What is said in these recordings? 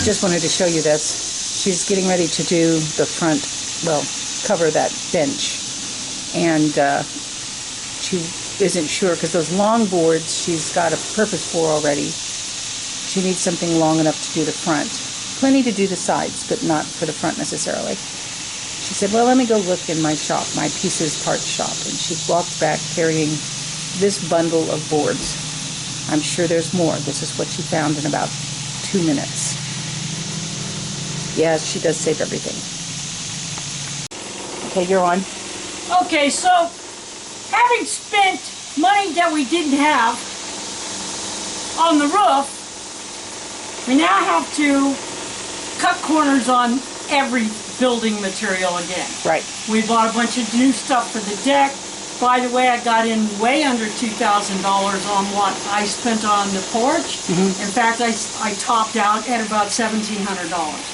just wanted to show you this. She's getting ready to do the front, well, cover that bench. And she isn't sure because those long boards she's got a purpose for already. She needs something long enough to do the front. Plenty to do the sides, but not for the front necessarily. She said, well, let me go look in my shop, my pieces parts shop. And she walked back carrying this bundle of boards. I'm sure there's more. This is what she found in about 2 minutes. Yes, she does save everything. Okay, you're on. Okay, so having spent money that we didn't have on the roof, we now have to cut corners on every building material again. Right. We bought a bunch of new stuff for the deck. By the way, I got in way under $2,000 on what I spent on the porch. In fact, I topped out at about $1,700.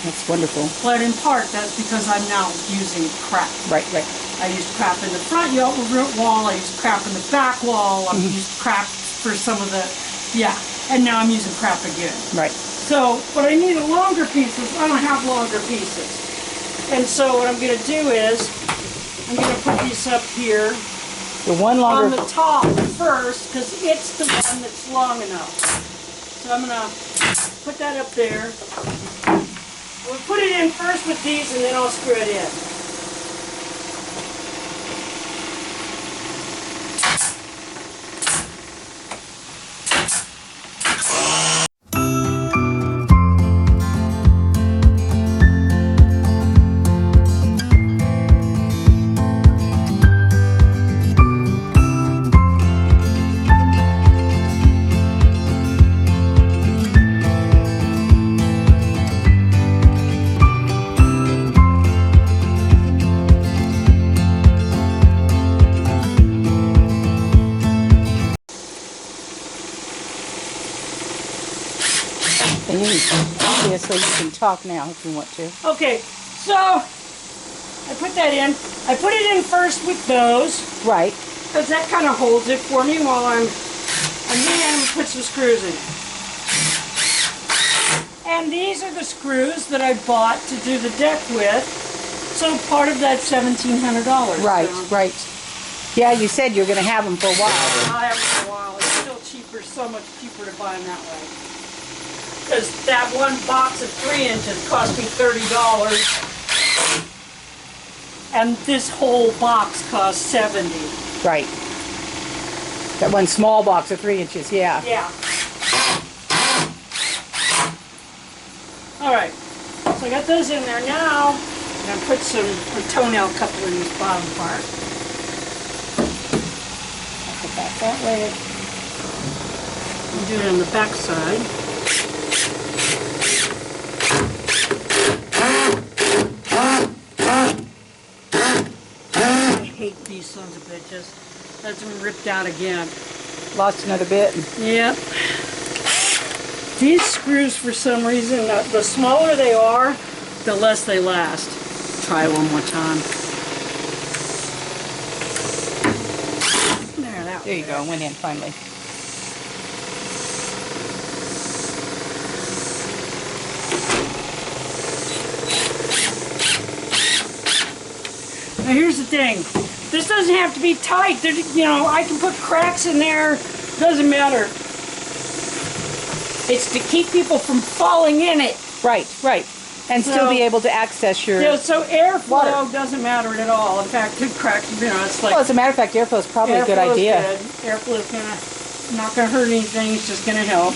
That's wonderful. But in part, that's because I'm now using crap. Right. I used crap in the front wall, I used crap in the back wall, I used crap for some of the, and now I'm using crap again. Right. So, but I need longer pieces. I don't have longer pieces. And so what I'm going to do is, I'm going to put these up here. The one longer On the top first, because it's the one that's long enough. So I'm going to put that up there. We'll put it in first with these and then I'll screw it in. Obviously, you can talk now if you want to. Okay, so I put that in. I put it in first with those. Right. Because that kind of holds it for me while and then I'm put some screws in it. And these are the screws that I bought to do the deck with. So part of that $1,700. Right, right. Yeah, you said you're going to have them for a while. I have them for a while. It's still cheaper, so much cheaper to buy them that way. Because that one box of 3 inches cost me $30. And this whole box cost $70. Right. That one small box of 3 inches, yeah. Yeah. Alright. So I got those in there now. I'm going to put a toenail couple in this bottom part. I'll put that way. I'll do it on the back side. I hate these sons of bitches. That's been ripped out again. Lost another bit. Yep. These screws, for some reason, the smaller they are, the less they last. Try one more time. There you go. Went in finally. Now here's the thing. This doesn't have to be tight. There, you know, I can put cracks in there. Doesn't matter. It's to keep people from falling in it. Right, right. And still be able to access your so airflow doesn't matter at all. In fact, good crack, you know, it's like... Well, as a matter of fact, airflow is probably a good idea. Airflow is not going to hurt anything. It's just going to help.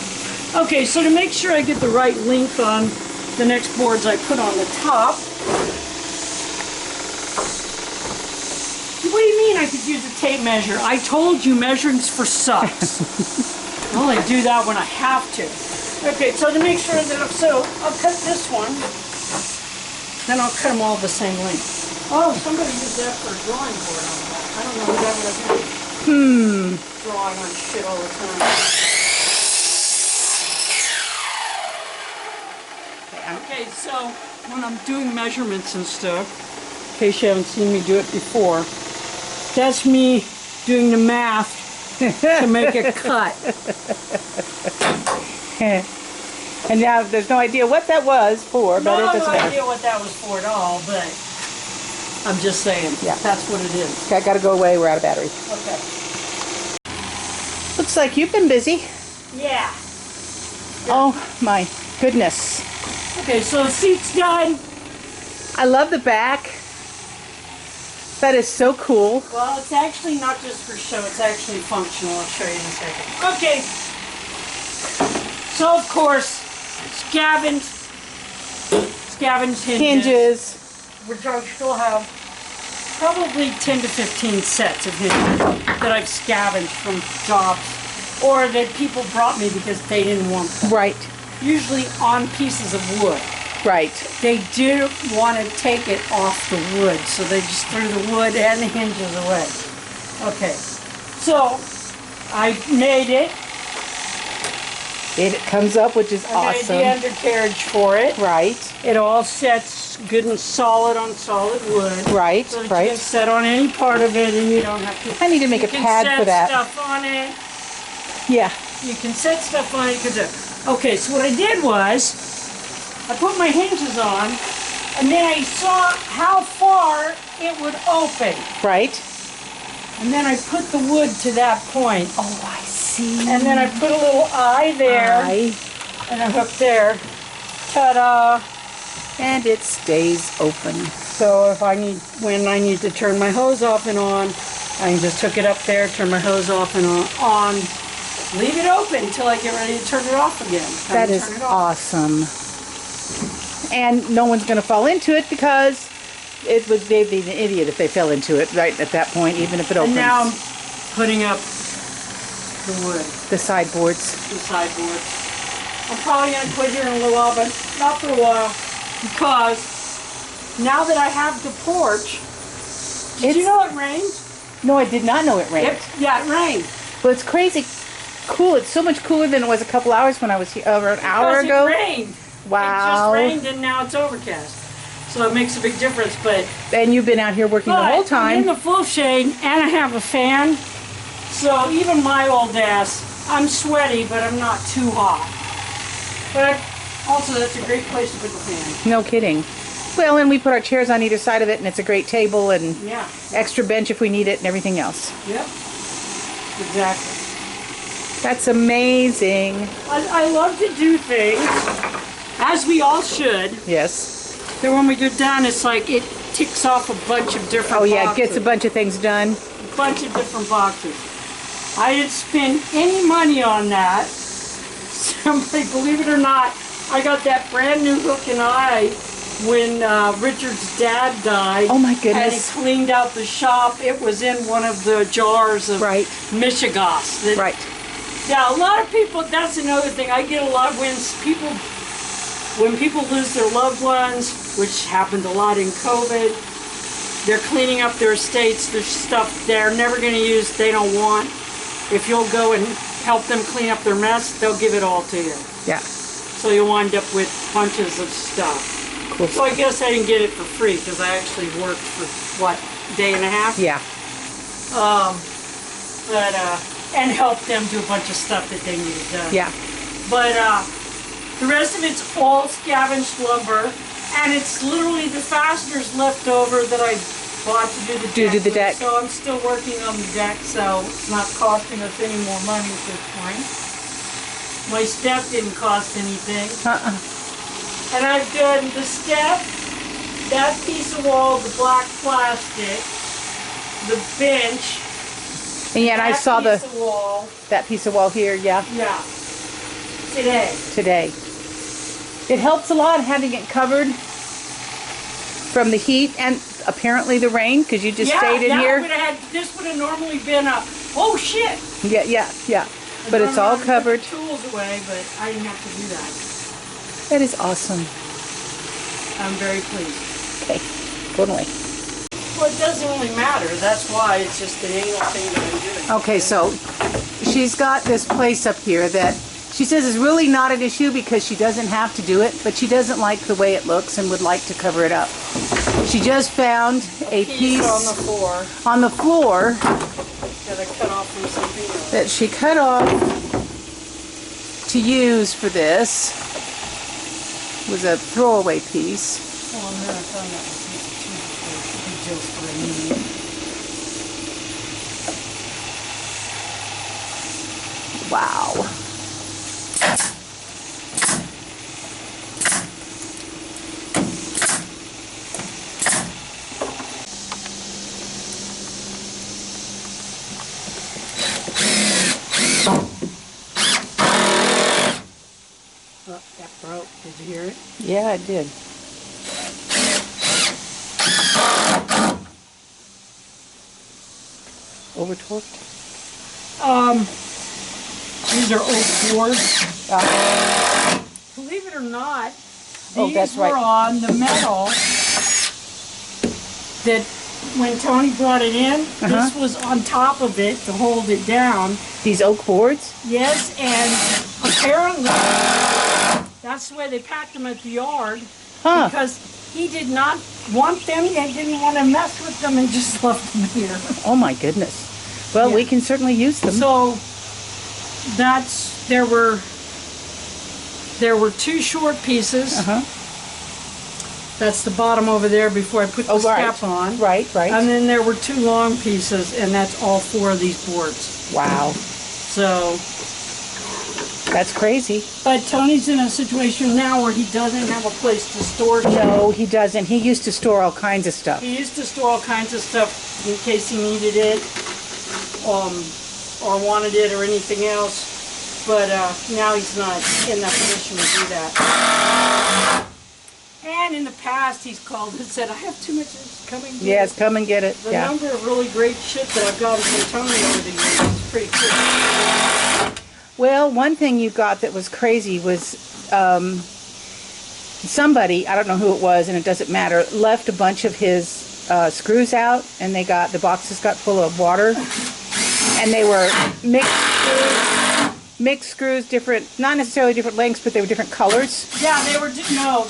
Okay, so to make sure I get the right length on the next boards I put on the top... What do you mean I could use a tape measure? I told you measuring's for sucks. I only do that when I have to. Okay, so to make sure that I'll cut this one, then I'll cut them all the same length. Oh, somebody used that for a drawing board on the back. I don't know who that was. Drawing on shit all the time. Okay, so when I'm doing measurements and stuff, in case you haven't seen me do it before, that's me doing the math to make a cut. And now there's no idea what that was for, but it doesn't No matter. idea what that was for at all, but I'm just saying, Yeah. that's what it is. Okay, I gotta go away. We're out of battery. Okay. Looks like you've been busy. Yeah. Oh my goodness. Okay, so the seat's done. I love the back. That is so cool. Well, it's actually not just for show, it's actually functional. I'll show you in a second. Okay. So, of course, scavenged hinges, which I still have probably 10 to 15 sets of hinges that I've scavenged from jobs or that people brought me because they didn't want them. Right, Usually on pieces of wood. right. They didn't want to take it off the wood, so they just threw the wood and the hinges away. Okay, so I made it. It comes up, which is I made awesome. the undercarriage for it. Right, It all sets good and solid on solid wood. right, So that you right. can set on any part of it and you don't have to. I need to make a pad for that. You can set stuff on it. Yeah, You can set stuff on it. Okay, so what I did was, I put my hinges on, and then I saw how far it would open. right. And then I put the wood to that point. Oh, I see. And then I put a little eye there, and a hook there. Ta-da! And it stays open. So if when I need to turn my hose off and on, I can just hook it up there, turn my hose off and on, leave it open until I get ready to turn it off again. That is awesome. And no one's going to fall into it because they'd be an idiot if they fell into it right at that point, even if it opens. And now I'm putting up the wood, The sideboards. the sideboard. I'm probably going to quit here in a little while, but not for a while, because now that I have the porch, did you know it rained? No, I did not know it rained. Yeah, it rained. Well, it's crazy cool. It's so much cooler than it was a couple hours when I was here, over an hour ago. It rained. Wow. It just rained and now it's overcast. So it makes a big difference, but And you've been out here working the whole I'm time. in the full shade and I have a fan. So even my old ass, I'm sweaty, but I'm not too hot. But also that's a great place to put the fan. No kidding. Well, and we put our chairs on either side of it, and it's a great table and Yeah. extra bench if we need it and everything else. Yep. Exactly. That's amazing. I love to do things, as we all should. Yes. Then when we get done, it's like it ticks off a bunch of different Oh yeah, boxes. it gets a bunch of things done. A bunch of different boxes. I didn't spend any money on that. Somebody, believe it or not, I got that brand new hook and eye when Richard's dad died. Oh my And goodness. he cleaned out the shop. It was in one of the jars of Right. Michigas. That- Right. Yeah, a lot of people, that's another thing. I get a lot when people lose their loved ones, which happened a lot in COVID, they're cleaning up their estates, there's stuff they're never going to use, they don't want. If you'll go and help them clean up their mess, they'll give it all to you. Yeah. So you'll wind up with bunches of stuff. Cool. So I guess I didn't get it for free because I actually worked for, what, day and a half? Yeah. And help them do a bunch of stuff that they needed done. Yeah. But the rest of it's all scavenged lumber, and it's literally the fasteners left over that I bought to do the deck. To do the deck. So I'm still working on the deck, so it's not costing us any more money at this point. My step didn't cost anything. And I've done the step, that piece of wall, the black plastic, the bench. And yeah, and I saw piece of wall. that piece of wall here, yeah, Yeah. today. It helps a lot having it covered from the heat and apparently the rain, because you just stayed in here. This would have normally been a, oh shit! Yeah, yeah, yeah. But it's all covered. Put the tools away, but I didn't have to do that. That is awesome. I'm very pleased. Okay, totally. Well, it doesn't really matter. That's why it's just an annual thing that I'm doing. Okay, so she's got this place up here that she says is really not an issue because she doesn't have to do it, but she doesn't like the way it looks and would like to cover it up. She just found a piece on the floor that I cut off from something else. she cut off to use for this. was a throwaway piece. Oh, I'm gonna find that piece of tube just for a need. Wow. Oh, that broke. Did you hear it? Yeah, it did. Over torqued? These are oak boards. Believe it or not, Oh, these that's were right. on the metal that when Tony brought it in, this was on top of it to hold it down. These oak boards? Yes, and apparently that's the way they packed them at the yard Huh. because he did not want them and didn't want to mess with them and just left them here. Oh my goodness. Well, we can certainly use them. So there were two short pieces. That's the bottom over there before I put the step on. Right, right. And then there were two long pieces, and that's all four of these boards. Wow. So That's crazy. But Tony's in a situation now where he doesn't have a place to store shit. No, he doesn't. He used to store all kinds of stuff. He used to store all kinds of stuff in case he needed it, or wanted it or anything else. But now he's not in that position to do that. And in the past, he's called and said, I have too much, come and get it. Yes, come and get it. The Yeah. number of really great shit that I've gotten from Tony over the years is pretty cool. Well, one thing you got that was crazy was somebody, I don't know who it was, and it doesn't matter, left a bunch of his screws out, and the boxes got full of water, and they were mixed screws, different, not necessarily different lengths, but they were different colors. Yeah, they were different.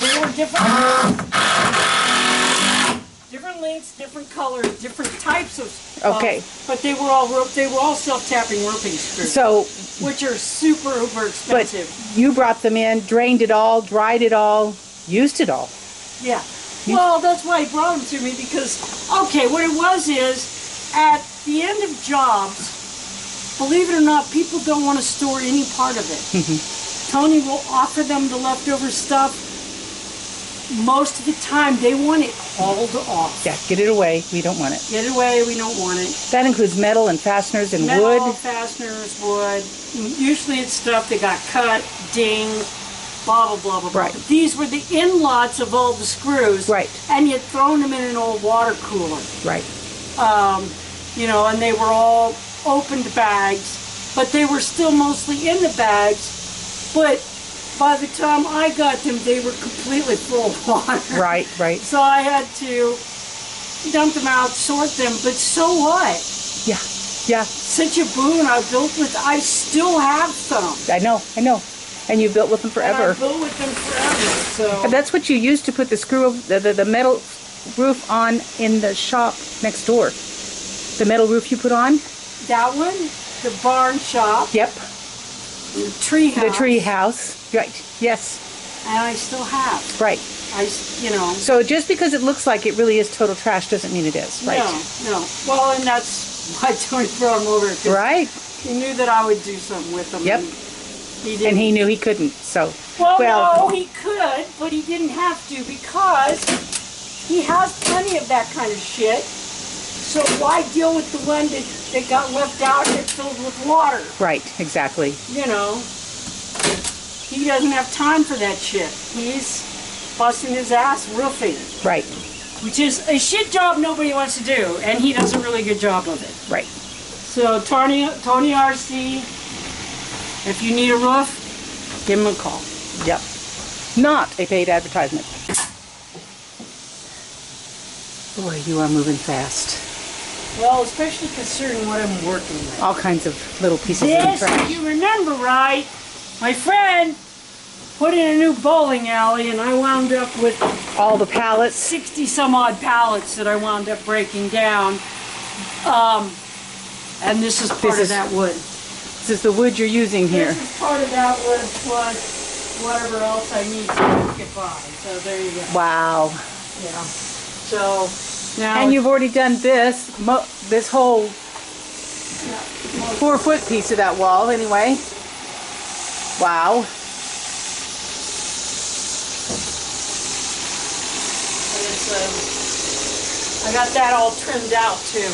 Different lengths, different colors, different types of. Okay. But they were all self-tapping roofing screws. So, which are super uber expensive. but you brought them in, drained it all, dried it all, used it all. Yeah. Well, that's why he brought them to me because, okay, what it was is, at the end of jobs, believe it or not, people don't want to store any part of it. Tony will offer them the leftover stuff. Most of the time, they want it hauled off. Yeah, get it away. We don't want it. Get it away, we don't want it. That includes metal and fasteners and Metal, wood. fasteners, wood. Usually it's stuff that got cut, dinged, blah, blah, blah, blah, blah. Right. But these were the in-lots of all the screws. Right. And you'd thrown them in an old water cooler. Right. And they were all opened bags, but they were still mostly in the bags. But by the time I got them, they were completely full of water. Right, right. So I had to dump them out, sort them, but so what? Yeah, yeah. Such a boon I still have some. I know. And you built with them forever. And I built with them forever, so. And that's what you used to put the metal roof on in the shop next door. The metal roof you put on? That one, the barn shop. Yep. The tree house. The tree house. Right. Yes. And I still have. Right. So just because it looks like it really is total trash doesn't mean it is, right? No. Well, and that's why Tony brought him over. 'Cause right. He knew that I would do something with them. Yep. And he knew he couldn't, so. Well, no, he could, but he didn't have to because he has plenty of that kind of shit. So why deal with the one that got left out and filled with water? Right, exactly. He doesn't have time for that shit. He's busting his ass roofing. Right. Which is a shit job nobody wants to do, and he does a really good job of it. Right. So Tony RC, if you need a roof, give him a call. Yep. Not a paid advertisement. Boy, you are moving fast. Well, especially considering what I'm working with. All kinds of little pieces of This, trash. if you remember right, my friend put in a new bowling alley, and I wound up with all the pallets. 60 some odd pallets that I wound up breaking down. And this is part of that wood. This is the wood you're using here. This is part of that wood plus whatever else I need to get by. So there you go. Wow. Yeah. So now. And you've already done this, this whole 4-foot piece of that wall anyway. Wow. And it's, I got that all trimmed out too.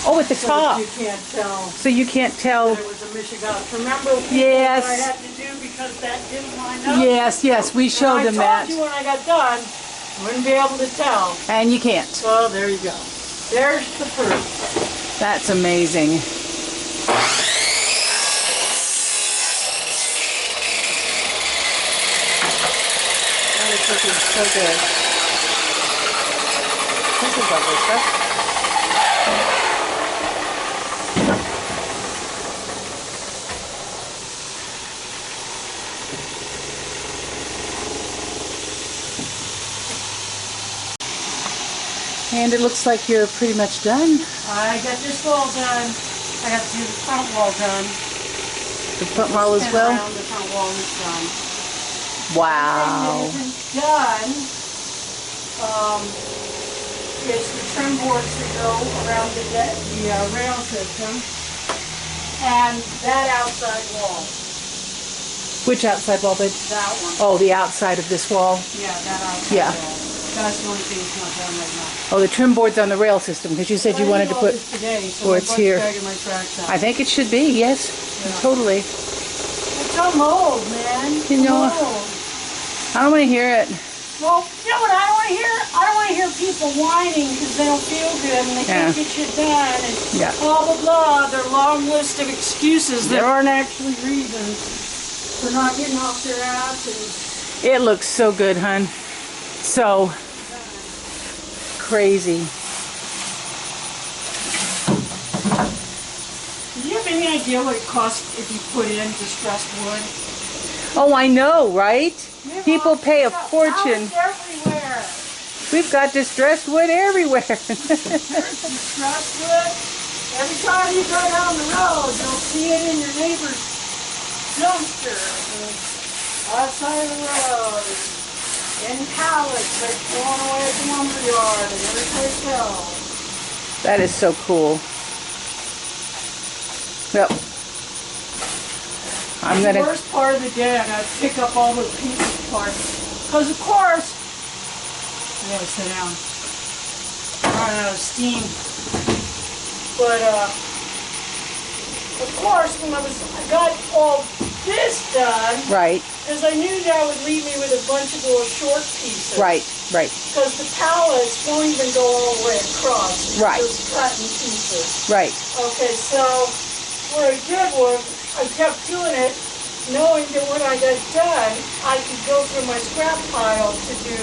Oh, at the So top. you can't tell. So you can't tell. That it was a Michigan. Remember Yes. what I had to do because that didn't line up? Yes, yes, we showed them that. I told you when I got done, you wouldn't be able to tell. And you can't. So there you go. There's the proof. That's amazing. That is looking so good. This is lovely stuff. And it looks like you're pretty much done. I got this wall done. I got to do the front wall done. The front wall as well? Around the front wall is done. Wow. Everything that isn't done is the trim boards that go around the rail system and that outside wall. Which outside wall, babe? That one. Oh, the outside of this wall? Yeah, that outside Yeah. wall. That's the only thing that's not done right now. Oh, the trim board's on the rail system because you said you wanted to put... Today, so or it's here. My tracks out. I think it should be, yes. Yeah. Totally. It's so old, man. You know, I'm old. I don't want to hear it. Well, you know what I don't want to hear? I don't want to hear people whining because they don't feel good and they can't get shit done and blah, blah, blah. Their long list of excuses that aren't actually reasons for not getting off their ass. And It looks so good, hun. So crazy. do you have any idea what it costs if you put in distressed wood? Oh, I know, right? People pay a fortune. It's everywhere. We've got distressed wood everywhere. Distressed wood. Every time you go down the road, you'll see it in your neighbor's dumpster. Outside of the road. In pallets that going away at the lumber yard and every place else. That is so cool. Well, I'm The gonna... worst part of the day, I gotta pick up all those pieces apart. Because of course, I gotta sit down. I'm running out of steam. But of course, when I got all this done, Right, because I knew that would leave me with a bunch of little short pieces. right, right, Because the pallets won't even go all the way across. Right. Just cut in pieces. right. Okay, so what I did was I kept doing it, knowing that when I got done, I could go through my scrap pile to do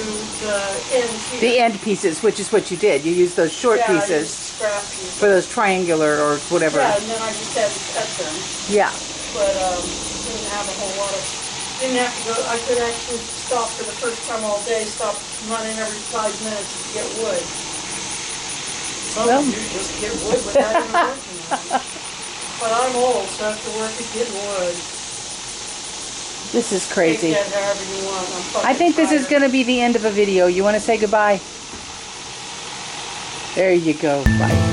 the end here. The end pieces, which is what you did. You used those short I used pieces scrap pieces. for those triangular or whatever. Yeah, and then I just had to cut them. Yeah. But didn't have a whole lot of. Didn't have to go. I could actually stop for the first time all day. Stop running every 5 minutes to get wood. Some Well. of you just get wood without even working on it. But I'm old, so I have to work at getting wood. This is crazy. Take that however you want. I'm fucking I think this is tired. going to be the end of a video. You want to say goodbye? There you go. Bye.